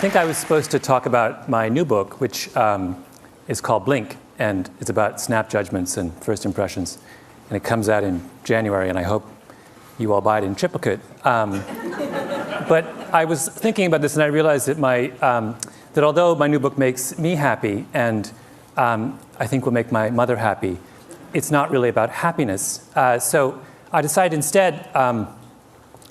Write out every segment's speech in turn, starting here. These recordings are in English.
think I was supposed to talk about my new book, which is called Blink, and it's about snap judgments and first impressions. And it comes out in January, and I hope you all buy it in triplicate. But I was thinking about this, and I realized that that although my new book makes me happy, and I think will make my mother happy, it's not really about happiness. So I decided instead I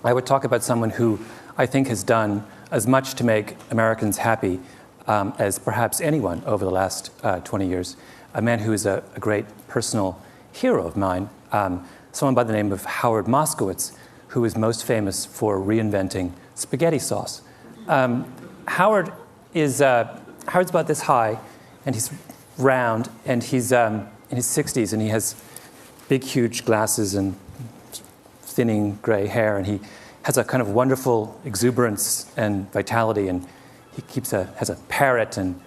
would talk about someone who I think has done as much to make Americans happy as perhaps anyone over the last 20 years. A man who is a great personal hero of mine, someone by the name of Howard Moskowitz, who is most famous for reinventing spaghetti sauce. Howard's about this high, and he's round, and he's in his 60s, and he has big, huge glasses and thinning gray hair, and he has a kind of wonderful exuberance and vitality, and he has a parrot, and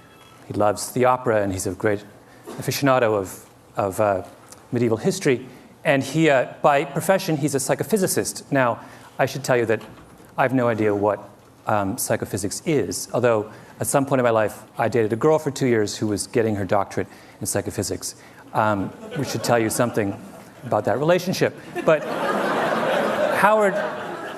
he loves the opera, and he's a great aficionado of medieval history. And he, by profession, he's a psychophysicist. Now, I should tell you that I have no idea what psychophysics is, although at some point in my life, I dated a girl for 2 years who was getting her doctorate in psychophysics, which should tell you something about that relationship. But Howard,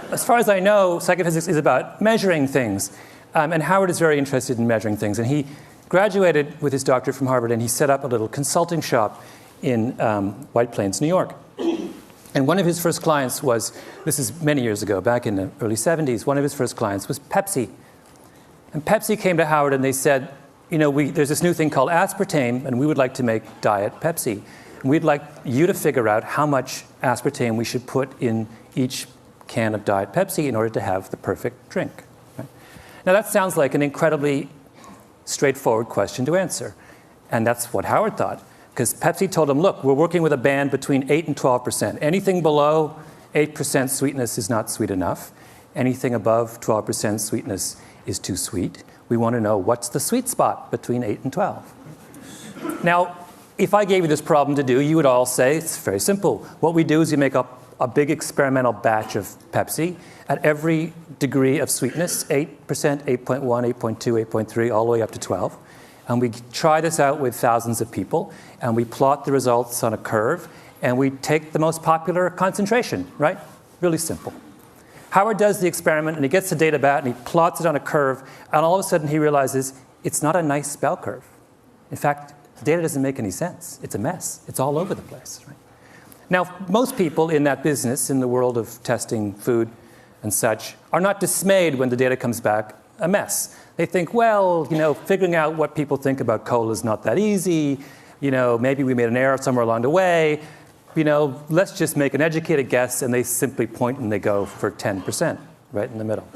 as far as I know, psychophysics is about measuring things. And Howard is very interested in measuring things. And he graduated with his doctorate from Harvard, and he set up a little consulting shop in White Plains, New York. And one of his first clients was, this is many years ago, back in the early 70s, one of his first clients was Pepsi. And Pepsi came to Howard and they said, you know, there's this new thing called aspartame, and we would like to make Diet Pepsi. And we'd like you to figure out how much aspartame we should put in each can of Diet Pepsi in order to have the perfect drink. Right? Now that sounds like an incredibly straightforward question to answer. And that's what Howard thought. Because Pepsi told him, look, we're working with a band between 8 and 12%. Anything below 8% sweetness is not sweet enough. Anything above 12% sweetness is too sweet. We want to know what's the sweet spot between 8 and 12. Now, if I gave you this problem to do, you would all say, it's very simple. What we do is we make up a big experimental batch of Pepsi at every degree of sweetness, 8%, 8.1, 8.2, 8.3, all the way up to 12. And we try this out with thousands of people, and we plot the results on a curve, and we take the most popular concentration, right? Really simple. Howard does the experiment, and he gets the data back, and he plots it on a curve, and all of a sudden he realizes it's not a nice bell curve. In fact, the data doesn't make any sense. It's a mess. It's all over the place, right? Now, most people in that business, in the world of testing food and such, are not dismayed when the data comes back a mess. They think, well, you know, figuring out what people think about cola is not that easy. You know, maybe we made an error somewhere along the way. You know, let's just make an educated guess, and they simply point and they go for 10%, right in the middle.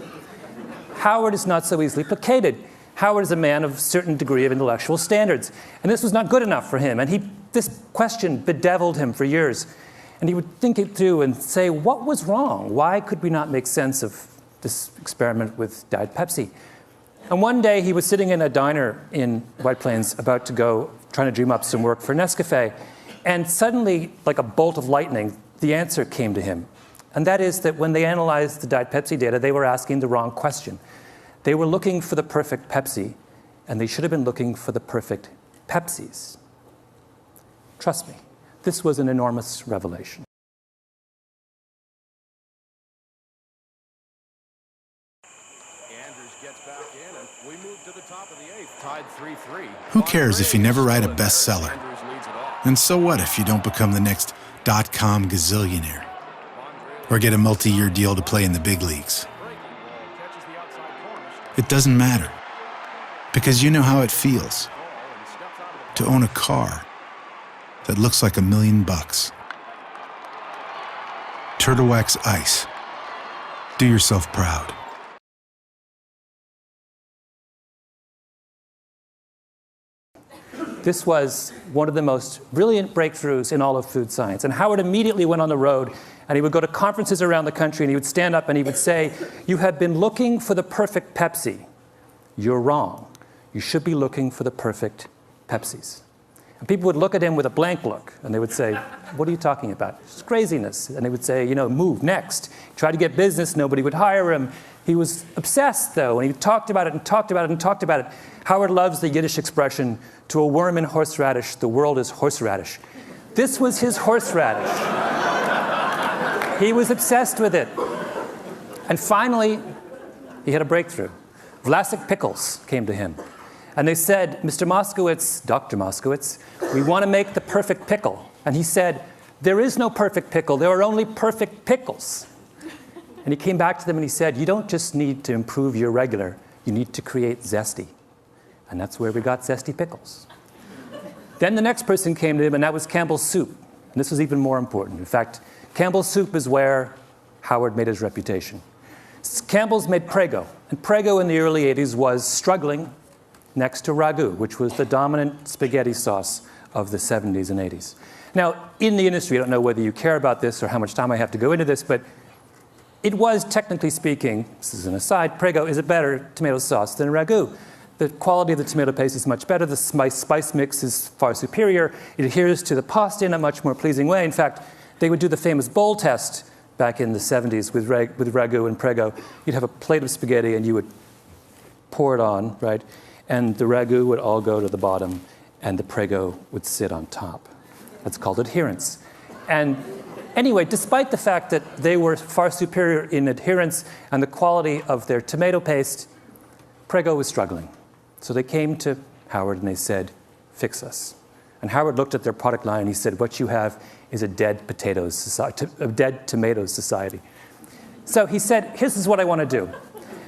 Howard is not so easily placated. Howard is a man of a certain degree of intellectual standards, and this was not good enough for him. And this question bedeviled him for years. And he would think it through and say, what was wrong? Why could we not make sense of this experiment with Diet Pepsi? And one day he was sitting in a diner in White Plains about to go, trying to dream up some work for Nescafe. And suddenly, like a bolt of lightning, the answer came to him. And that is that when they analyzed the Diet Pepsi data, they were asking the wrong question. They were looking for the perfect Pepsi, and they should have been looking for the perfect Pepsis. Trust me, this was an enormous revelation. Who cares if you never write a bestseller? And so what if you don't become the next .com gazillionaire? Or get a multi-year deal to play in the big leagues? It doesn't matter. Because you know how it feels to own a car that looks like $1 million. Turtle Wax Ice. Do yourself proud. This was one of the most brilliant breakthroughs in all of food science. And Howard immediately went on the road, and he would go to conferences around the country, and he would stand up and he would say, you have been looking for the perfect Pepsi. You're wrong. You should be looking for the perfect Pepsis. And people would look at him with a blank look, and they would say, what are you talking about? It's craziness. And they would say, you know, move, next. He tried to get business, nobody would hire him. He was obsessed, though, and he talked about it and talked about it and talked about it. Howard loves the Yiddish expression, to a worm in horseradish, the world is horseradish. This was his horseradish. He was obsessed with it. And finally, he had a breakthrough. Vlasic Pickles came to him. And they said, Mr. Moskowitz, Dr. Moskowitz, we want to make the perfect pickle. And he said, there is no perfect pickle. There are only perfect pickles. And he came back to them and he said, you don't just need to improve your regular, you need to create zesty. And that's where we got zesty pickles. Then the next person came to him, and that was Campbell's Soup. And this was even more important. In fact, Campbell's Soup is where Howard made his reputation. Campbell's made Prego. And Prego in the early 80s was struggling next to Ragu, which was the dominant spaghetti sauce of the 70s and 80s. Now, in the industry, I don't know whether you care about this or how much time I have to go into this, but it was, technically speaking, this is an aside, Prego is a better tomato sauce than Ragu. The quality of the tomato paste is much better. The spice mix is far superior. It adheres to the pasta in a much more pleasing way. In fact, they would do the famous bowl test back in the 70s with Ragu and Prego. You'd have a plate of spaghetti, and you would pour it on, right? And the Ragu would all go to the bottom, and the Prego would sit on top. That's called adherence. And anyway, despite the fact that they were far superior in adherence and the quality of their tomato paste, Prego was struggling. So they came to Howard and they said, fix us. And Howard looked at their product line and he said, what you have is a dead potatoes society, a dead tomatoes society. So he said, this is what I want to do.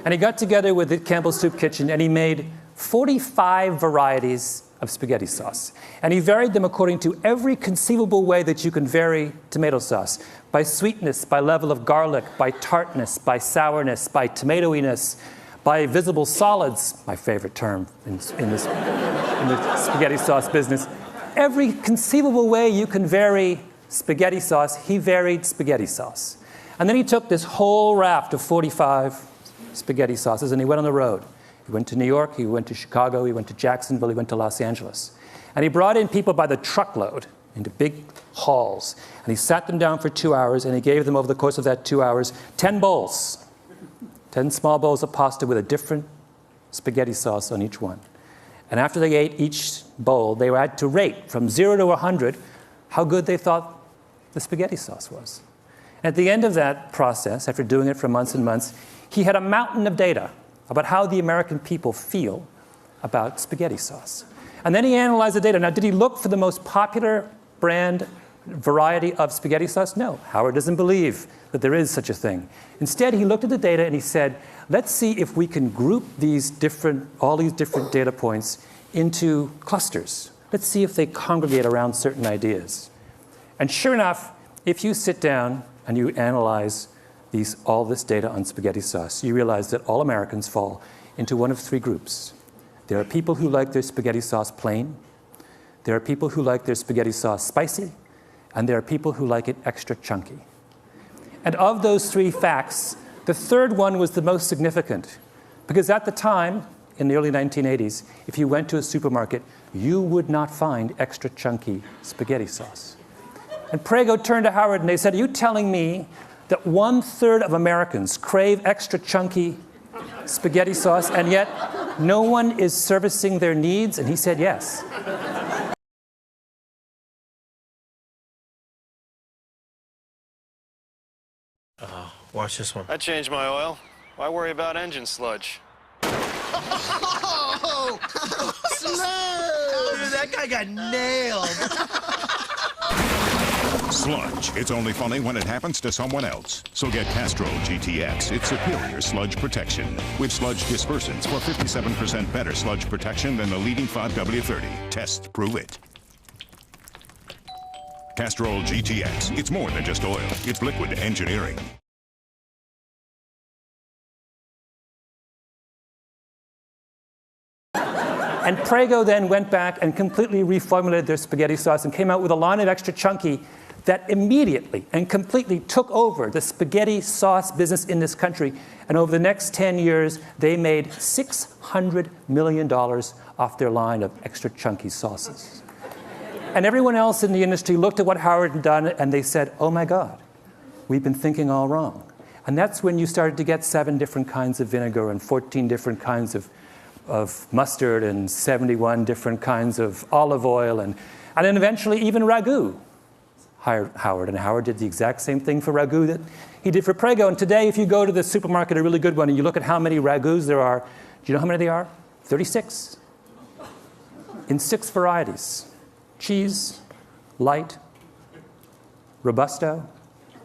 And he got together with the Campbell's Soup Kitchen and he made 45 varieties of spaghetti sauce. And he varied them according to every conceivable way that you can vary tomato sauce. By sweetness, by level of garlic, by tartness, by sourness, by tomatoiness, by visible solids, my favorite term in the spaghetti sauce business. Every conceivable way you can vary spaghetti sauce, he varied spaghetti sauce. And then he took this whole raft of 45 spaghetti sauces and he went on the road. He went to New York, he went to Chicago, he went to Jacksonville, he went to Los Angeles. And he brought in people by the truckload into big halls. And he sat them down for 2 hours and he gave them over the course of that 2 hours 10 bowls. 10 small bowls of pasta with a different spaghetti sauce on each one. And after they ate each bowl, they had to rate from 0 to 100 how good they thought the spaghetti sauce was. And at the end of that process, after doing it for months and months, he had a mountain of data about how the American people feel about spaghetti sauce. And then he analyzed the data. Now, did he look for the most popular brand variety of spaghetti sauce? No. Howard doesn't believe that there is such a thing. Instead, he looked at the data and he said, let's see if we can group all these different data points into clusters. Let's see if they congregate around certain ideas. And sure enough, if you sit down and you analyze all this data on spaghetti sauce, you realize that all Americans fall into one of three groups. There are people who like their spaghetti sauce plain. There are people who like their spaghetti sauce spicy. And there are people who like it extra chunky. And of those three facts, the third one was the most significant. Because at the time, in the early 1980s, if you went to a supermarket, you would not find extra chunky spaghetti sauce. And Prego turned to Howard and they said, are you telling me that 1/3 of Americans crave extra chunky spaghetti sauce and yet no one is servicing their needs? And he said, yes. Watch this one. I changed my oil. Why worry about engine sludge? Oh, dude, that guy got nailed. Sludge. It's only funny when it happens to someone else. So get Castrol GTX. It's superior sludge protection. With sludge dispersants for 57% better sludge protection than the leading 5W30. Tests prove it. Castrol GTX. It's more than just oil. It's liquid engineering. And Prego then went back and completely reformulated their spaghetti sauce and came out with a line of extra chunky that immediately and completely took over the spaghetti sauce business in this country. And over the next 10 years, they made $600 million off their line of extra chunky sauces. And everyone else in the industry looked at what Howard had done and they said, oh my God, we've been thinking all wrong. And that's when you started to get 7 different kinds of vinegar and 14 different kinds of mustard and 71 different kinds of olive oil. And then eventually even ragu hired Howard. And Howard did the exact same thing for ragu that he did for Prego. And today, if you go to the supermarket, a really good one, and you look at how many ragus there are, do you know how many there are? 36. In 6 varieties. Cheese, light, robusto,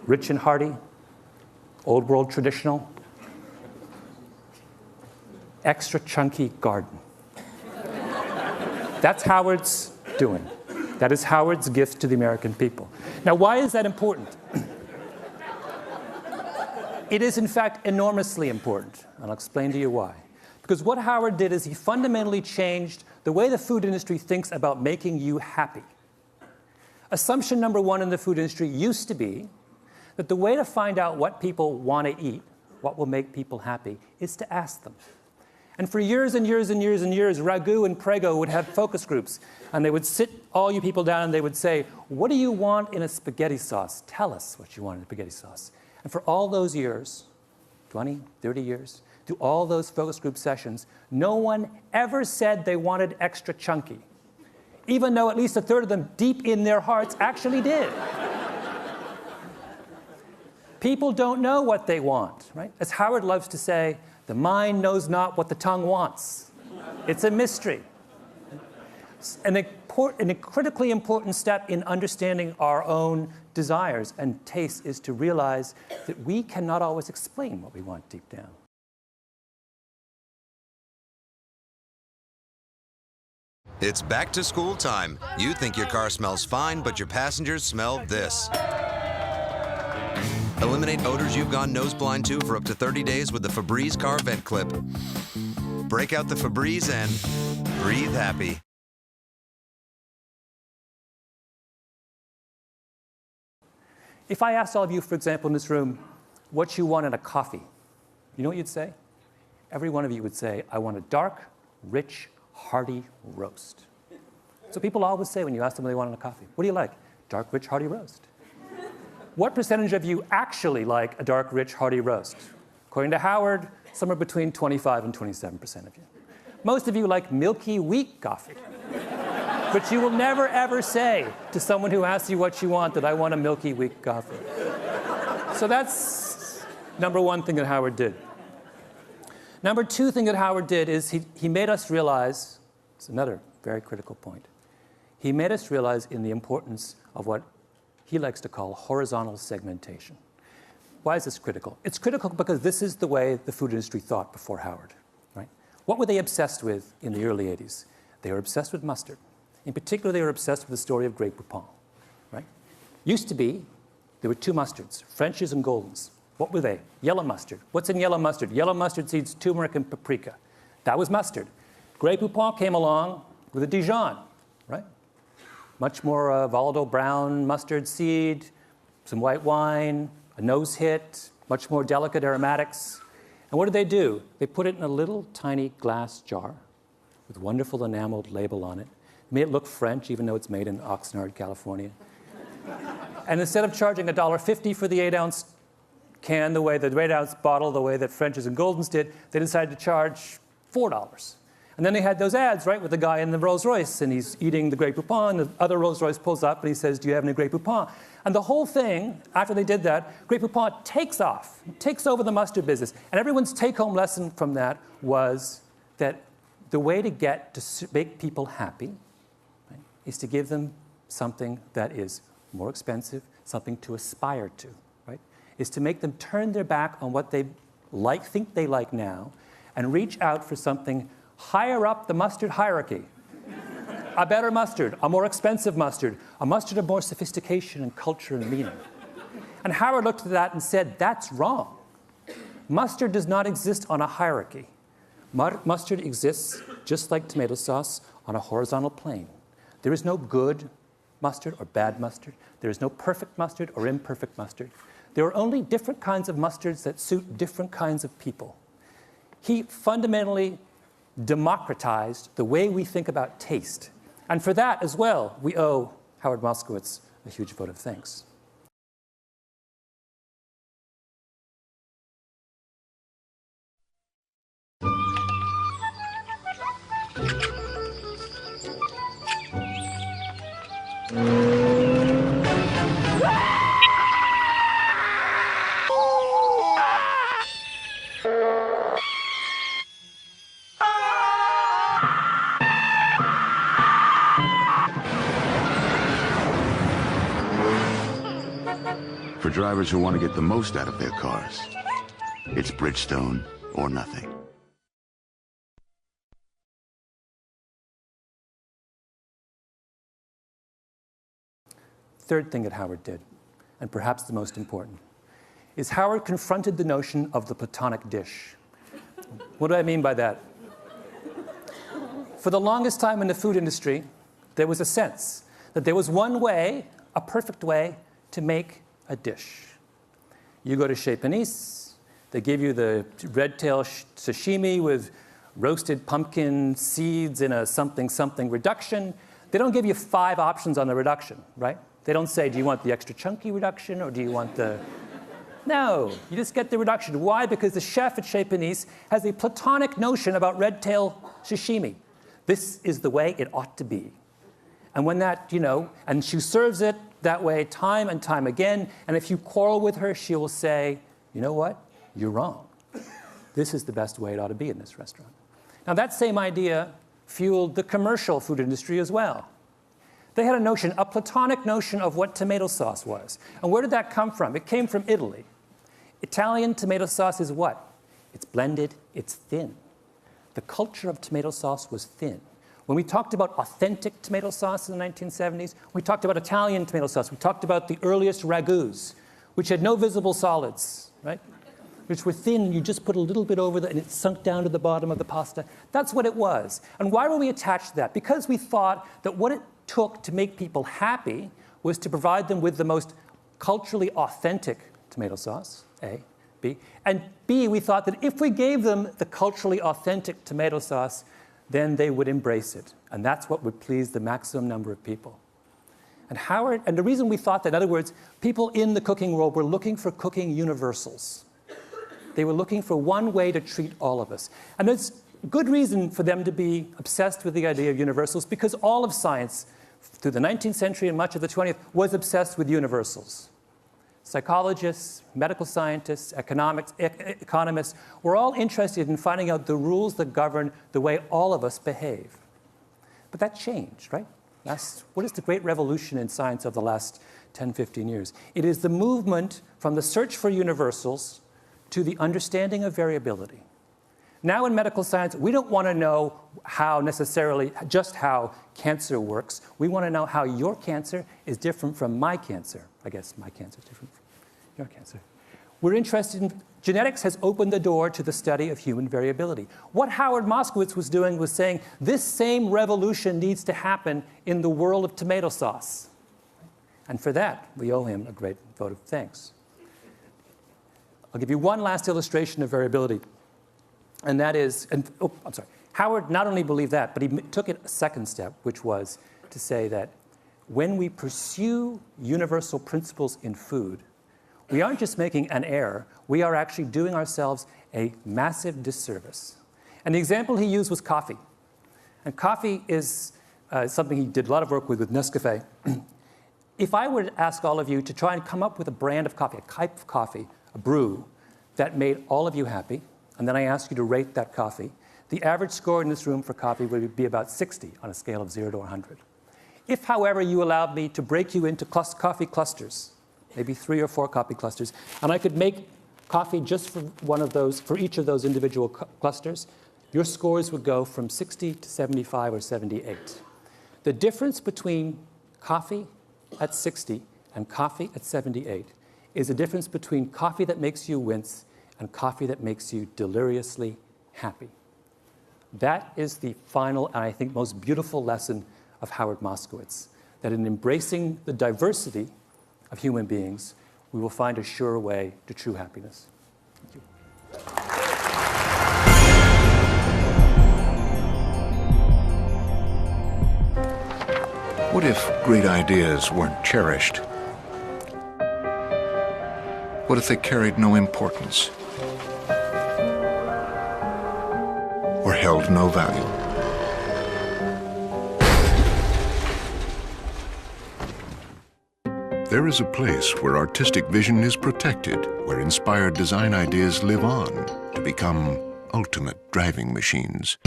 rich and hearty, old world traditional, extra chunky garden. That's Howard's doing. That is Howard's gift to the American people. Now, why is that important? It is, in fact, enormously important. And I'll explain to you why. Because what Howard did is he fundamentally changed the way the food industry thinks about making you happy. Assumption number 1 in the food industry used to be that the way to find out what people want to eat, what will make people happy, is to ask them. And for years and years and years and years, Ragu and Prego would have focus groups. And they would sit all you people down and they would say, what do you want in a spaghetti sauce? Tell us what you want in a spaghetti sauce. And for all those years, 20, 30 years, through all those focus group sessions, no one ever said they wanted extra chunky, even though at least a third of them deep in their hearts actually did. People don't know what they want, right? As Howard loves to say, the mind knows not what the tongue wants. It's a mystery. And a critically important step in understanding our own desires and tastes is to realize that we cannot always explain what we want deep down. It's back to school time. You think your car smells fine, but your passengers smell this. Eliminate odors you've gone nose blind to for up to 30 days with the Febreze Car Vent Clip. Break out the Febreze and breathe happy. If I asked all of you, for example, in this room, what you want in a coffee, you know what you'd say? Every one of you would say, I want a dark, rich, hearty roast. So people always say when you ask them what they want in a coffee, what do you like? Dark, rich, hearty roast. What percentage of you actually like a dark, rich, hearty roast? According to Howard, somewhere between 25 and 27% of you. Most of you like milky, weak coffee. But you will never, ever say to someone who asks you what you want that I want a milky, weak coffee. So that's number 1 thing that Howard did. Number 2 thing that Howard did is he made us realize, it's another very critical point, he made us realize in the importance of what he likes to call horizontal segmentation. Why is this critical? It's critical because this is the way the food industry thought before Howard, right? What were they obsessed with in the early 80s? They were obsessed with mustard. In particular, they were obsessed with the story of Grey Poupon, right? Used to be, there were 2 mustards, French's and Golden's. What were they? Yellow mustard. What's in yellow mustard? Yellow mustard seeds, turmeric, and paprika. That was mustard. Grey Poupon came along with a Dijon, right? Much more volatile brown mustard seed, some white wine, a nose hit, much more delicate aromatics. And what did they do? They put it in a little tiny glass jar with a wonderful enameled label on it. Made it look French, even though it's made in Oxnard, California. And instead of charging $1.50 for the 8-ounce can, the 8-ounce bottle, the way that French's and Golden's did, they decided to charge $4. And then they had those ads, right, with the guy in the Rolls Royce, and he's eating the Grey Poupon, the other Rolls Royce pulls up, and he says, do you have any Grey Poupon? And the whole thing, after they did that, Grey Poupon takes off, takes over the mustard business. And everyone's take-home lesson from that was that the way to get to make people happy, right, is to give them something that is more expensive, something to aspire to, right? Is to make them turn their back on what they like, think they like now, and reach out for something higher up the mustard hierarchy. A better mustard, a more expensive mustard, a mustard of more sophistication and culture and meaning. And Howard looked at that and said, that's wrong. Mustard does not exist on a hierarchy. Mustard exists, just like tomato sauce, on a horizontal plane. There is no good mustard or bad mustard. There is no perfect mustard or imperfect mustard. There are only different kinds of mustards that suit different kinds of people. He fundamentally democratized the way we think about taste. And for that as well, we owe Howard Moskowitz a huge vote of thanks. For drivers who want to get the most out of their cars, it's Bridgestone or nothing. Third thing that Howard did, and perhaps the most important, is Howard confronted the notion of the Platonic dish. What do I mean by that? For the longest time in the food industry, there was a sense that there was one way, a perfect way, to make a dish. You go to Chez Panisse, they give you the red tail sashimi with roasted pumpkin seeds in a something reduction. They don't give you 5 options on the reduction, right? They don't say, do you want the extra chunky reduction or do you want the... No, you just get the reduction. Why? Because the chef at Chez Panisse has a Platonic notion about red tail sashimi. This is the way it ought to be. And when that, and she serves it that way time and time again, and if you quarrel with her, she will say, you know what? You're wrong. This is the best way it ought to be in this restaurant. Now that same idea fueled the commercial food industry as well. They had a notion, a Platonic notion of what tomato sauce was. And where did that come from? It came from Italy. Italian tomato sauce is what? It's blended, it's thin. The culture of tomato sauce was thin. When we talked about authentic tomato sauce in the 1970s, we talked about Italian tomato sauce. We talked about the earliest ragouts, which had no visible solids, right? Which were thin, and you just put a little bit over and it sunk down to the bottom of the pasta. That's what it was. And why were we attached to that? Because we thought that what it took to make people happy was to provide them with the most culturally authentic tomato sauce, A, B. And B, we thought that if we gave them the culturally authentic tomato sauce, then they would embrace it. And that's what would please the maximum number of people. And the reason we thought that, in other words, people in the cooking world were looking for cooking universals. They were looking for one way to treat all of us. And there's good reason for them to be obsessed with the idea of universals, because all of science, through the 19th century and much of the 20th, was obsessed with universals. Psychologists, medical scientists, economists were all interested in finding out the rules that govern the way all of us behave. But that changed, right? What is the great revolution in science of the last 10, 15 years? It is the movement from the search for universals to the understanding of variability. Now in medical science, we don't want to know just how cancer works. We want to know how your cancer is different from my cancer. I guess my cancer is different from your cancer. We're interested in, genetics has opened the door to the study of human variability. What Howard Moskowitz was doing was saying, this same revolution needs to happen in the world of tomato sauce. And for that, we owe him a great vote of thanks. I'll give you one last illustration of variability. And that is, Howard not only believed that, but he took it a second step, which was to say that when we pursue universal principles in food, we aren't just making an error, we are actually doing ourselves a massive disservice. And the example he used was coffee. And coffee is something he did a lot of work with Nescafé. If I were to ask all of you to try and come up with a brand of coffee, a type of coffee, a brew, that made all of you happy, and then I ask you to rate that coffee, the average score in this room for coffee would be about 60 on a scale of 0 to 100. If, however, you allowed me to break you into coffee clusters, maybe 3 or 4 coffee clusters, and I could make coffee just for for each of those individual clusters, your scores would go from 60 to 75 or 78. The difference between coffee at 60 and coffee at 78 is a difference between coffee that makes you wince and coffee that makes you deliriously happy. That is the final and I think most beautiful lesson of Howard Moskowitz, that in embracing the diversity of human beings, we will find a sure way to true happiness. Thank you. What if great ideas weren't cherished? What if they carried no importance? Or held no value? there is a place where artistic vision is protected, where inspired design ideas live on to become ultimate driving machines.